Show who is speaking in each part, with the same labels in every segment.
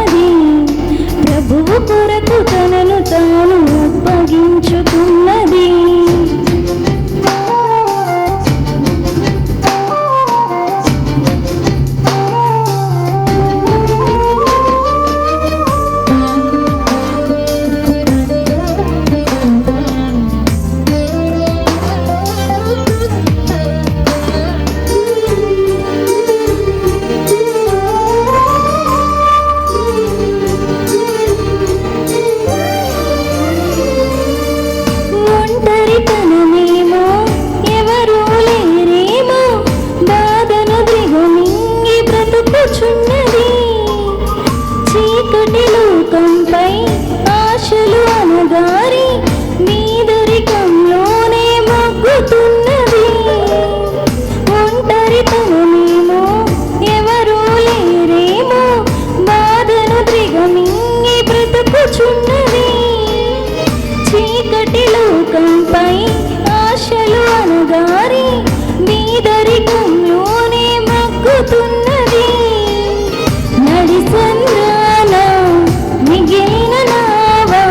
Speaker 1: గొప్పది. ప్రభువు కొరకు తనను తాను అప్పగించుకున్నది. ఒంటరితనమేమో, ఎవరూ లేరేమో, బాధను దిగమింగి బ్రతుకుచున్నది. చీకటి లోకంపై ఆశలు అనగారి నీదరికంలోనే మొగ్గుతున్నది. ఒంటరితనమేమో, ఎవరూ లేరేమో, బాధను దిగమింగి బ్రతుకుచున్నది. చీకటి లోకంపై ఆశలు అనగారి నీదరికంలోనే మొగ్గుతున్నది. నడిసంద్రాన మిగిలిన నావా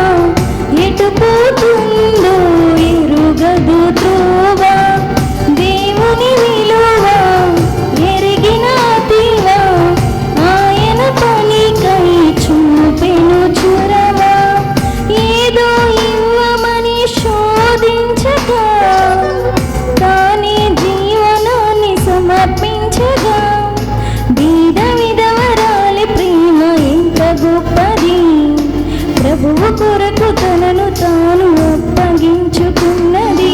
Speaker 1: ఎటు పోతుందో ఎరుగదు త్రోవ. దేవుని విలువ ఎరిగిన తీవా ఆయన పనికై చూపెను చొరవ. ఏదో ఇవ్వమని శోధించగా తానే జీవనాన్ని సమర్పించగా బీద విధవరాలి ప్రేమ ఎంత గొప్పది. ప్రభువు కొరకు తనను తాను అప్పగించుకున్నది.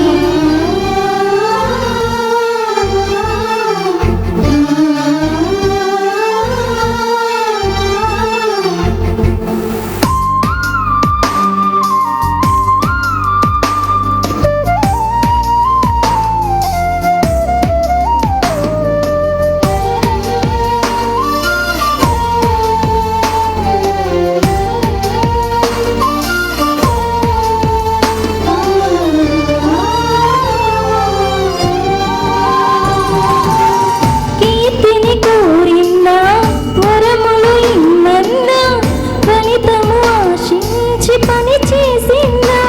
Speaker 1: కీర్తిని కోరిందా, వరములు ఇమ్మన్నా, ఫలితము ఆశించి పని చేసిందా.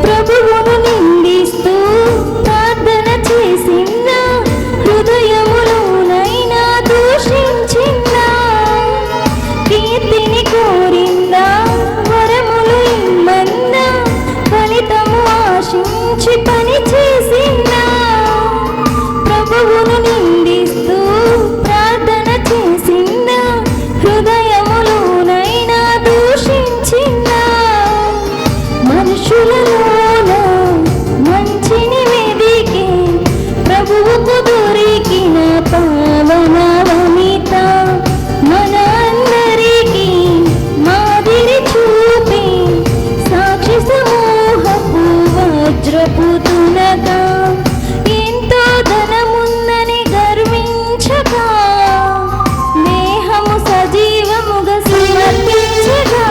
Speaker 1: ప్రభువును నిందిస్తూ ప్రార్థన చేసిందా, హృదయములోనైనా దూషించిందా. కీర్తిని కోరిందా, వరములు ఇమ్మన్నా, ఫలితము ఆశించి పని చేసిందా. ప్రభువును నిందిస్తూ ప్రార్థన చేసిందా, హృదయములోనైనా దూషించిందా. మనుషులలోన మంచిని వెదికి ప్రభువుకు దొరికిన పావన వనిత. మన అందరికీ మాదిరి చూపి సాక్షి సమూహపు వజ్రపు తునక. ఎంతో ధనముందని గర్వించగా దేహము సజీవముగా సమర్పించగా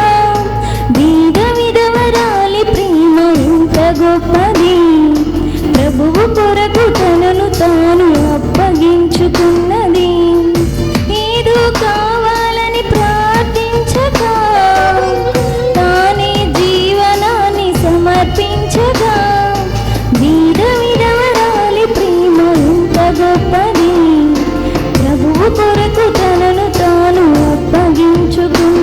Speaker 1: బీద విధవరాలి ప్రేమ ఎంత గొప్పది. ప్రభువు కొరకు తనను తాను అప్పగించుకున్నది. ఏదో కావాలని ప్రార్థించగా తానే జీవనాన్ని సమర్పించగా బీద విధవరాలి ప్రేమ ఎంత గొప్పది. ప్రభువు కొరకు తనను తాను అప్పగించుకున్నది.